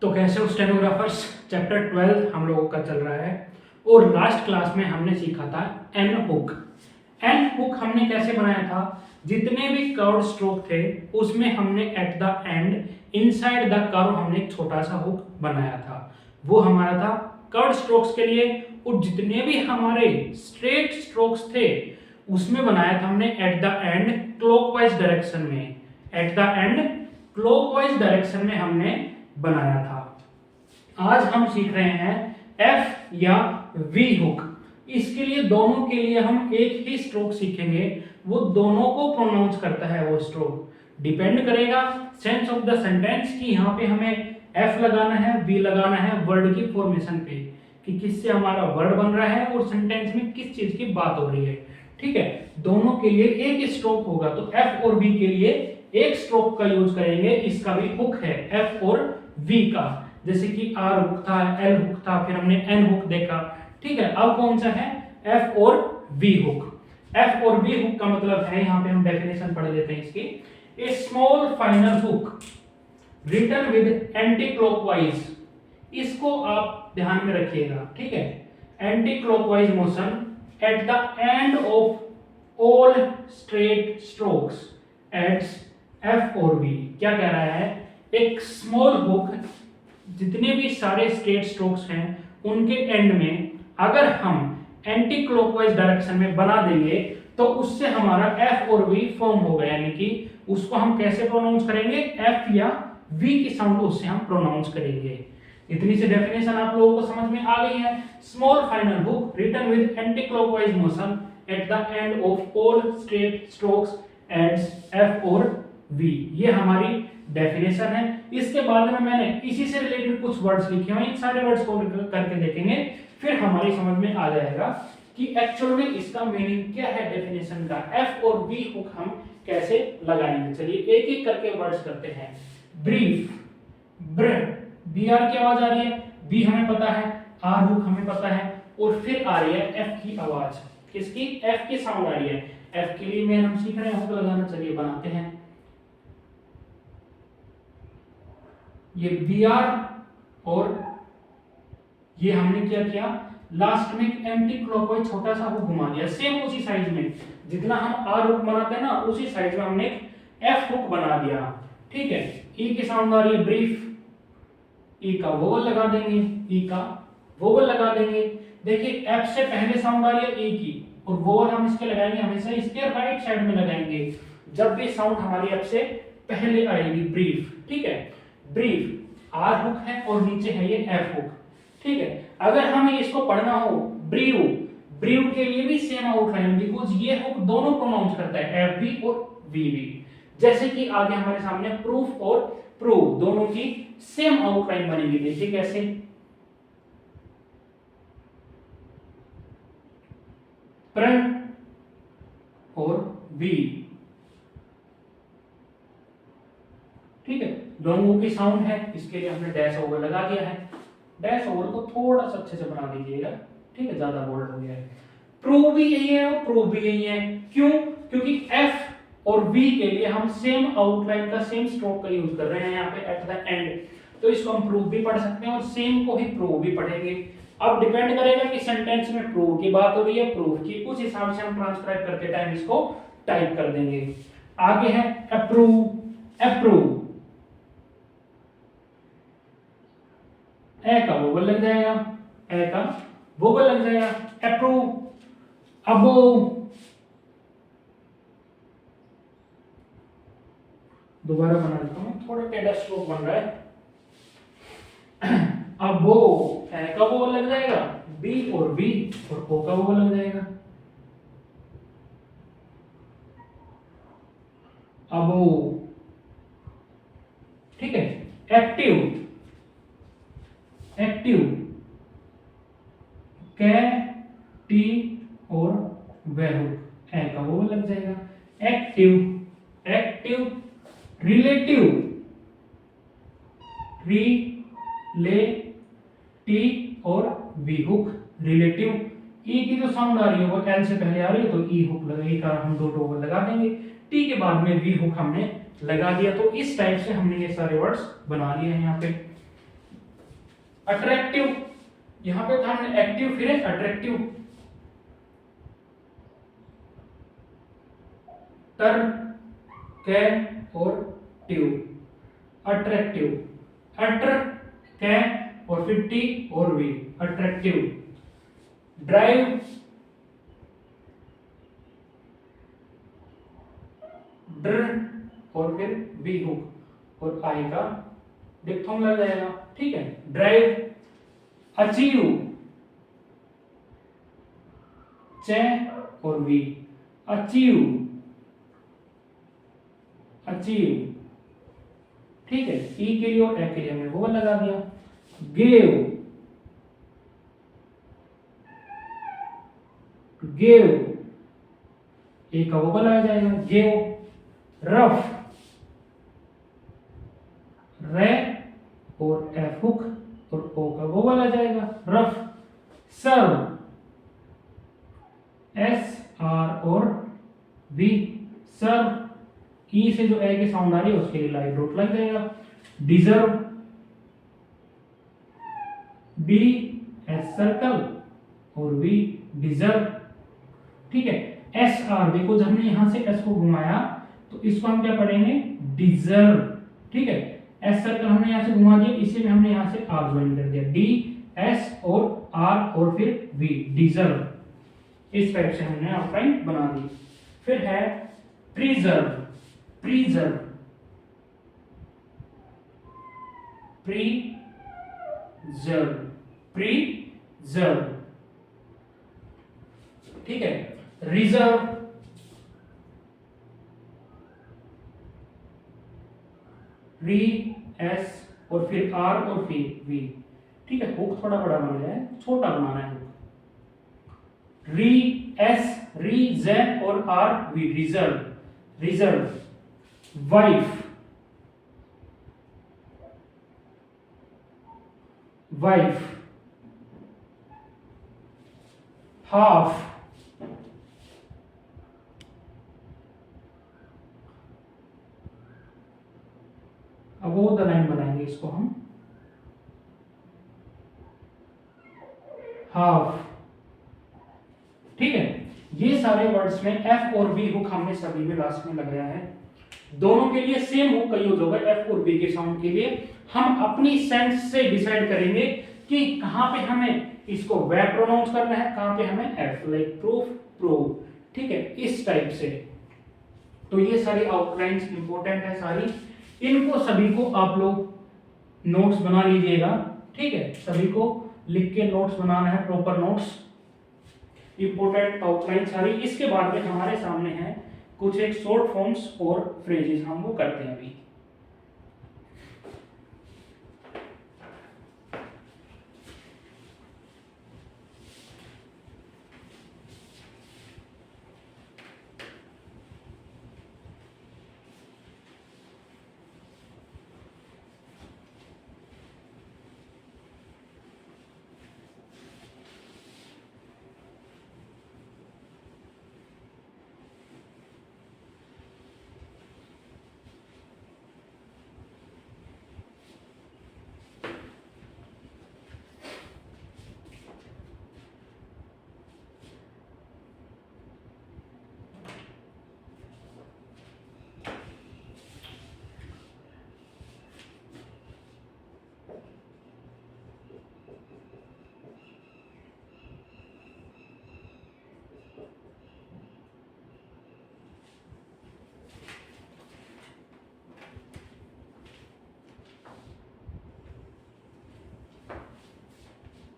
तो कैसे हो स्टेनोग्राफर्स। चैप्टर 12 हम लोगों का चल रहा है और लास्ट क्लास में हमने सीखा था एन हुक। एन हुक हमने कैसे बनाया था, जितने भी कर्व स्ट्रोक थे उसमें हमने at the and inside the curve हमने एक छोटा सा हुक बनाया था। वो हमारा था कर्व स्ट्रोक्स के लिए, और जितने भी हमारे स्ट्रेट स्ट्रोक्स थे उसमें बनाया था हमने at the end clockwise direction में। At the end clockwise direction में हमने बनाया था। आज हम सीख रहे हैं एफ या वी हुक। इसके लिए दोनों के लिए हम एक ही स्ट्रोक सीखेंगे, वो दोनों को प्रोनाउंस करता है वो स्ट्रोक। डिपेंड करेगा सेंस ऑफ द सेंटेंस कि यहाँ पे हमें एफ लगाना है वी लगाना है वर्ड की फॉर्मेशन पे, कि किससे हमारा वर्ड बन रहा है और सेंटेंस में किस चीज की बात हो रही है। ठीक है, दोनों के लिए एक स्ट्रोक होगा, तो एफ और वी के लिए एक स्ट्रोक का यूज करेंगे। इसका भी हुक है एफ और वी का, जैसे कि आर हुक था, एल हुक था, फिर हमने एन हुक देखा। ठीक है, अब कौन सा है एफ और वी हुक। एफ और वी हुक का मतलब है, यहाँ पे हम डेफिनेशन पढ़ लेते हैं इसकी। A small final hook written with anti clockwise, इसको आप ध्यान में रखिएगा। ठीक है, anti clockwise motion at the end of all straight strokes adds F और वी। क्या कह रहा है, एक स्मॉल हुक जितने भी सारे स्ट्रेट स्ट्रोक्स हैं उनके एंड में अगर हम एंटी क्लॉकवाइज डायरेक्शन में बना देंगे तो उससे हमारा एफ और वी फॉर्म होगा, यानी कि उसको हम कैसे प्रोनाउंस करेंगे, एफ या वी की साउंड उससे हम प्रोनाउंस करेंगे। इतनी सी डेफिनेशन आप लोगों को समझ में आ गई है। Small final hook written with anti clockwise motion at the end of all straight strokes adds F और वी, ये हमारी डेफिनेशन है। इसके बाद में मैंने इसी से रिलेटेड कुछ वर्ड्स लिखे हैं, इन सारे वर्ड्स को करके देखेंगे, फिर हमारी समझ में आ जाएगा कि एक्चुअल में इसका मीनिंग क्या है डेफिनेशन का। एफ और वी हुक हम कैसे लगाएंगे, चलिए एक एक करके वर्ड्स करते हैं। ब्रीफ, ब्र, बी आर की आवाज आ रही है, बी हमें पता है, आर हुक हमें पता है, और फिर आ रही है एफ की आवाज। किसकी, एफ की साउंड आ रही है। एफ के लिए मैं हम सीख रहे हैं हुक लगाना, चलिए बनाते हैं। ये बी आर और ये हमने क्या किया, लास्ट में एक एंटी क्लॉकवाइज छोटा सा हुक घुमा दिया, सेम उसी साइज में जितना हम आर हुक बनाते हैं ना उसी साइज में हमने एक एफ हुक बना दिया। ठीक है, ई की साउंड आ रही है ब्रीफ, ई का वोवल लगा देंगे, ई का वोवल लगा देंगे। देखिए एफ से पहले साउंड आ रही है ई की, और वोवल हम इसके लगाएंगे हमेशा इसके राइट साइड में लगाएंगे जब भी साउंड हमारी एफ से पहले आएगी, ब्रीफ। ठीक है, ब्रीफ आर हुक है और नीचे है ये एफ हुक। ठीक है, अगर हमें इसको पढ़ना हो ब्रीव, ब्रीव के लिए भी सेम आउटलाइन, बिकॉज ये हुक दोनों प्रोनाउंस करता है, एफ भी और वी भी। जैसे कि आगे हमारे सामने प्रूफ और प्रूव दोनों की सेम आउटलाइन बनेगी, देखिए कैसे। प्रण और वी, ठीक है, दोनों की साउंड है, इसके लिए हमने डैश ओवर लगा दिया है। डैश ओवर को थोड़ा सा अच्छे से बना दीजिएगा, ठीक है, ज्यादा बोल्ड हो गया है। प्रूव भी यही है और प्रूव भी यही है, क्यों, क्योंकि एफ और वी के लिए हम सेम आउटलाइन का सेम स्ट्रोक का यूज कर रहे हैं यहाँ पे एट द एंड, तो इसको हम प्रूव भी पढ़ सकते हैं और सेम को ही प्रूव भी पढ़ेंगे। अब डिपेंड करेगा कि सेंटेंस में प्रूव की बात हो रही है प्रूव की, उस हिसाब से हम ट्रांसक्राइब करते टाइम इसको टाइप कर देंगे। आगे है अप्रूव, अप्रूव ए का वोवल लग जाएगा, ए का वोवल लग जाएगा। अप्रूव, अबोव, दोबारा बना देता हूं, थोड़ा टेढ़ा स्ट्रोक बन रहा है। अबोव, ए का वोवल लग जाएगा, बी और बी और ओ का वोवल लग जाएगा। अबोव, ठीक है। एक्टिव, एक्टिव, कै, टी और वह, ए का वो लग जाएगा। एक्टिव, एक्टिव, रिलेटिव, री, ले, टी और वी हुक, रिलेटिव। ई की जो साउंड आ रही है वो एल से पहले आ रही है तो ई हुक लगेगी, का हम दो टोवल लगा देंगे। टी के बाद में वी हुक हमने लगा दिया, तो इस टाइप से हमने ये सारे वर्ड्स बना लिए हैं यहाँ पे। अट्रैक्टिव, यहां पे था हमने एक्टिव फिर अट्रैक्टिव, टर कै और ट्यू, अट्रैक्टिव, अट्र कै और फिर टी और वी, अट्रैक्टिव। ड्राइव, ड्र और फिर वी हुक और आई का डिप्थोंग लग जाएगा, ठीक है। ड्राइव, अचीव, चे और वी, अचीव, अचीव, ठीक है। ई के लिए और ए के लिए हमने वो लगा दिया। गेव, गेव, ए का वो आ जाएगा गेव। रफ, रे और एफ हुक और ओ का वो आ जाएगा रफ। सर्व, एस आर और वी, सर्व, ई से जो ए की साउंड आ रही है उसके लिए लाइट डॉट लग जाएगा। डिजर्व, डी एस सर्कल और वी डिजर्व, ठीक है। एस आर वी को जब हमने यहां से एस को घुमाया तो इसको हम क्या पढ़ेंगे, डिजर्व, ठीक है। एस सर्कल हमने यहां से घुमा दिया, इसी में हमने यहां से आर ज्वाइन कर दिया, डी एस और आर और फिर वी, डिजर्व। इस टाइप से हमने आउटलाइन बना दी। फिर है प्रिजर्व, प्रिजर्व, प्रिजर्व, प्रिजर्व, ठीक है। रिजर्व, री एस और फिर आर और फिर वी, ठीक है। हुक थोड़ा बड़ा बन गया है, छोटा बनाना है हुक। री एस, री जेड और R V, reserve, reserve. Wife, wife, half, अब वो द लाइन बनाएंगे इसको हम, हाफ, ठीक है। ये सारे वर्ड्स में एफ और वी हुक हमने सभी में लास्ट में लगाया है। दोनों के लिए सेम हुक का यूज होगा, एफ और वी के साउंड के लिए। हम अपनी सेंस से डिसाइड करेंगे कि कहां पे हमें इसको वे प्रोनाउंस करना है, कहां पे हमें एफ, लाइक प्रूफ, प्रूव, ठीक है, इस टाइप से। तो ये सारी आउटलाइंस इंपॉर्टेंट है सारी, इनको सभी को आप लोग नोट्स बना लीजिएगा, ठीक है। सभी को लिख के नोट्स बनाना है, प्रॉपर नोट्स, इंपॉर्टेंट आउटलाइन सारी। इसके बाद में हमारे सामने है कुछ एक शॉर्ट फॉर्म्स और फ्रेजेस, हम वो करते हैं अभी।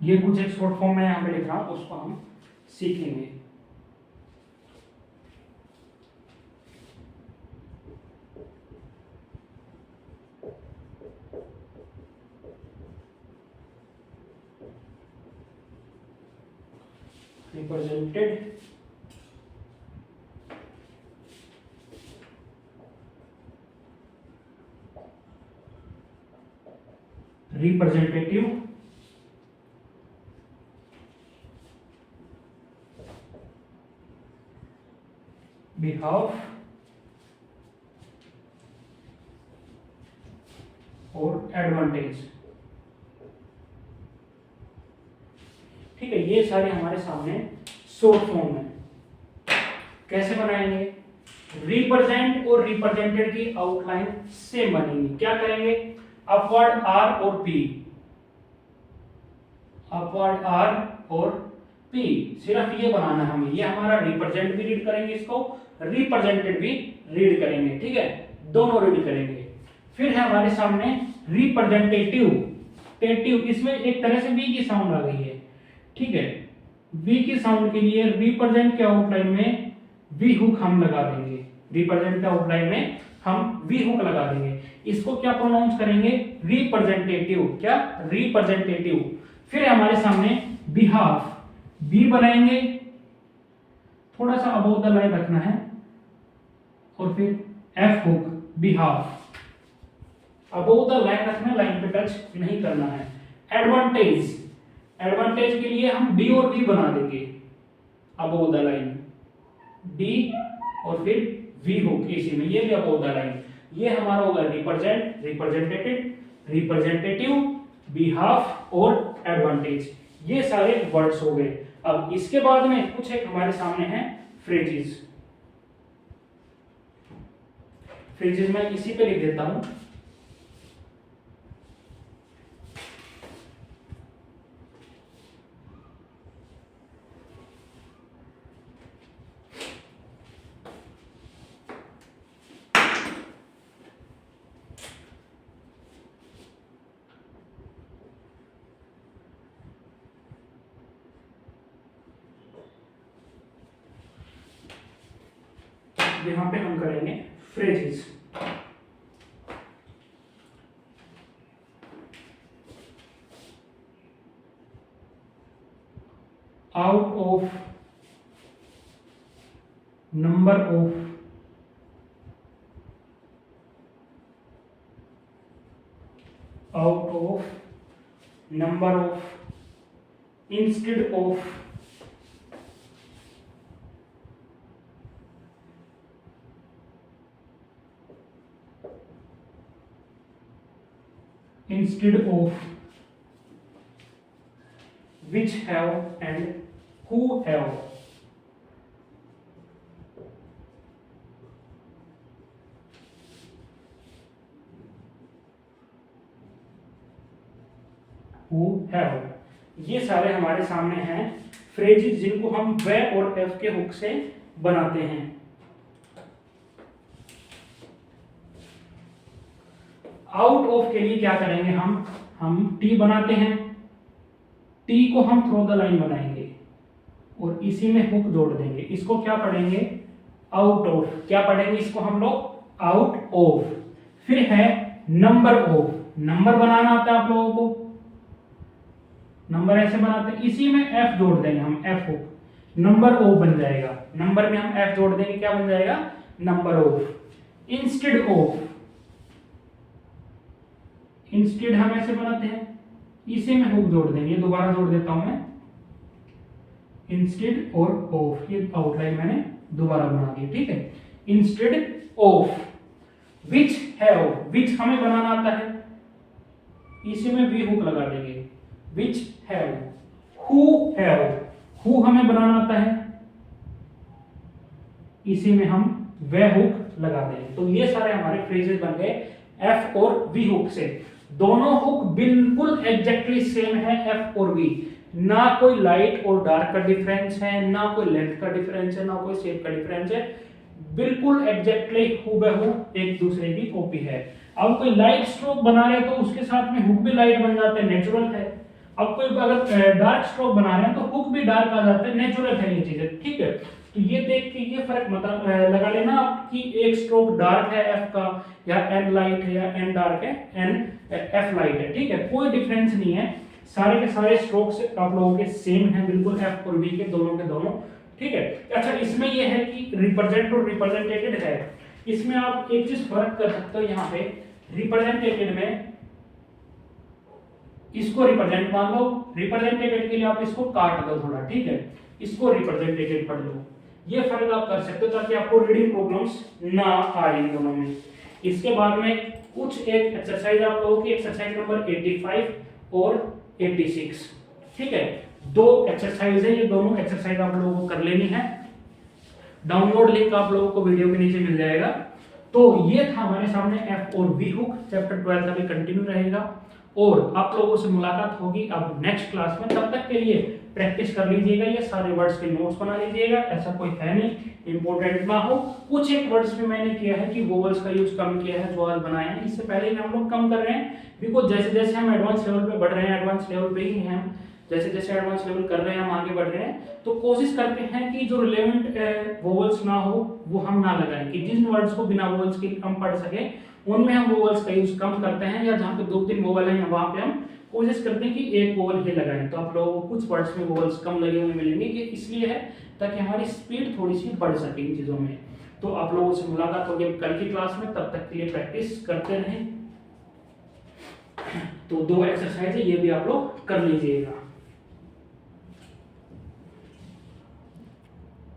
ये कुछ एक शॉर्ट फॉर्म में यहाँ पे लिख रहा हूँ, उसको हम सीखेंगे। रिप्रेजेंटेड, रिप्रेजेंटेटिव, बिहाफ और एडवांटेज। ठीक है, ये सारे हमारे सामने शॉर्ट फॉर्म है। कैसे बनाएंगे? रिप्रेजेंट और रिप्रेजेंटेड की आउटलाइन सेम बनेगी। क्या करेंगे? अपवर्ड आर और पी, अपवर्ड आर और पी, सिर्फ ये बनाना है हमें। ये हमारा रिप्रेजेंट भी रीड करेंगे, इसको रिप्रेजेंटेड भी रीड करेंगे, ठीक है, दोनों रीड करेंगे। फिर है हमारे सामने रिप्रेजेंटेटिव, टेटिव, इसमें एक तरह से वी की साउंड आ गई है, ठीक है। वी की साउंड के लिए रिप्रेजेंट के आउटलाइन में वी हुक हम लगा देंगे, रिप्रेजेंट के आउटलाइन में हम वी हुक लगा देंगे। इसको क्या प्रोनाउंस करेंगे? रिप्रेजेंटेटिव। क्या? रिप्रेजेंटेटिव। फिर हमारे सामने बिहाफ, बी बनाएंगे, थोड़ा सा अबोव द लाइन रखना है, और फिर F hook, behalf, above the line रखना है, लाइन पे टच नहीं करना है। एडवांटेज, एडवांटेज के लिए हम डी और वी बना देंगे, अबोव द लाइन, डी और फिर वी हुक इसी में, ये भी अबोव द लाइन। ये हमारा होगा रिप्रेजेंट, रिप्रेजेंटेटिव, रिप्रेजेंटेटिव, बिहाफ और एडवांटेज। ये सारे वर्ड्स हो गए। अब इसके बाद में कुछ एक हमारे सामने है फ्रेजेस। फ्रेजेस मैं इसी पे लिख देता हूं। यहां पे हम करेंगे phrases. Out of number of instead of which have and who have, ये सारे हमारे सामने हैं फ्रेजेस जिनको हम वे और एफ के हुक से बनाते हैं। आउट ऑफ के लिए क्या करेंगे? हम टी बनाते हैं, टी को हम थ्रो द लाइन बनाएंगे और इसी में हुक जोड़ देंगे। इसको क्या पढ़ेंगे? Out of. क्या पढ़ेंगे इसको हम लोग? Out of. फिर है नंबर ऑफ, नंबर बनाना आता है आप लोगों को, नंबर ऐसे बनाते हैं, इसी में एफ जोड़ देंगे हम, एफ हुक, नंबर ऑफ बन जाएगा। नंबर में हम एफ जोड़ देंगे, क्या बन जाएगा? Number of. Instead of, instead हम ऐसे बनाते हैं, इसी में हुक जोड़ देंगे, दोबारा जोड़ देता हूं मैं, इंस्टेड और ऑफ, ये आउटलाइन मैंने दोबारा बना दी, ठीक है। इंस्टेड ऑफ, विच हैव, विच हमें बनाना आता है, इसी में वी हुक लगा देंगे, विच हैव। हु हमें बनाना आता है, इसी में हम वे हुक लगा देंगे। तो ये सारे हमारे फ्रेजेस बन गए एफ और वी हुक से। दोनों हुक बिल्कुल एग्जैक्टली सेम है, एफ और वी, ना कोई लाइट और डार्क का डिफरेंस है, ना कोई लेंथ का डिफरेंस है, ना कोई शेप का डिफरेंस है, बिल्कुल एग्जैक्टली हूबहू एक दूसरे की कॉपी है। अब कोई लाइट स्ट्रोक बना रहे हैं तो उसके साथ में हुक भी लाइट बन जाते हैं, नेचुरल है। अब कोई अगर डार्क स्ट्रोक बना रहे हैं तो हुक भी डार्क आ जाता है, नेचुरल है ये चीजें, ठीक है। तो ये देख के ये फर्क मतलब लगा लेना आप कि एक स्ट्रोक डार्क है एफ का, या एन लाइट है, या एन डार्क है, एन एफ लाइट है, ठीक है, कोई डिफरेंस नहीं है। सारे के सारे स्ट्रोक्स आप लोगों के सेम हैं बिल्कुल, एफ और वी के दोनों, ठीक है। अच्छा, इसमें ये है कि रिप्रेजेंट और रिप्रेजेंटेटेड है, इसमें आप एक चीज फर्क कर सकते हो। यहाँ पे रिप्रेजेंटेटेड में इसको रिप्रेजेंट मान लो, रिप्रेजेंटेटेड के लिए आप इसको काट दो थोड़ा, ठीक है, इसको रिप्रेजेंटेटेड पढ़ लो। ये फर्क आप कर सकते हो ताकि आपको रीडिंग प्रॉब्लम्स ना आए इन दोनों में। इसके बाद में कुछ एक एक्सरसाइज आप लोगों की, एक्सरसाइज नंबर 85 और 86, ठीक है, दो एक्सरसाइज है, ये दोनों एक्सरसाइज आप लोगों को कर लेनी है। डाउनलोड लिंक आप लोगों को वीडियो के नीचे मिल जाएगा। तो ये था हमारे सामने एफ और वी हुक, चैप्टर 12 अभी कंटिन्यू रहेगा और आप लोगों से मुलाकात होगी अब नेक्स्ट क्लास में। तब तक के लिए प्रैक्टिस कर लीजिएगा, ये सारे वर्ड्स के नोट्स बना लीजिएगा, ऐसा कोई है नहीं इंपॉर्टेंट ना हो। कुछ एक वर्ड्स में मैंने किया है कि वोवल्स का यूज कम किया है जो आज बनाए हैं, इससे पहले हम लोग कम कर रहे हैं बिकॉज जैसे जैसे हम एडवांस लेवल पे बढ़ रहे हैं, एडवांस लेवल पे ही हैं हम, जैसे जैसे एडवांस लेवल कर रहे हैं हम आगे बढ़ रहे हैं, तो कोशिश करते हैं कि जो रिलेवेंट वोवल्स ना हो वो हम ना लगाएं, कि जिन वर्ड्स को बिना वोवल्स के हम पढ़ सके उनमें हम वोवल्स का यूज कम करते हैं, या जहाँ पे 2-3 वोवल हैं वहाँ पे हम कोशिश करते हैं कि एक वोवल ही लगाएं। तो आप लोगों को कुछ वर्ड्स में वोवल्स कम लगे हुए मिलेंगे, ये इसलिए है ताकि हमारी स्पीड थोड़ी सी बढ़ सके इन चीज़ों में। तो आप लोगों से मुलाकात होगी कल की क्लास में, तब तक के लिए प्रैक्टिस करते रहें। तो 2 एक्सरसाइज है, ये भी आप लोग कर लीजिएगा।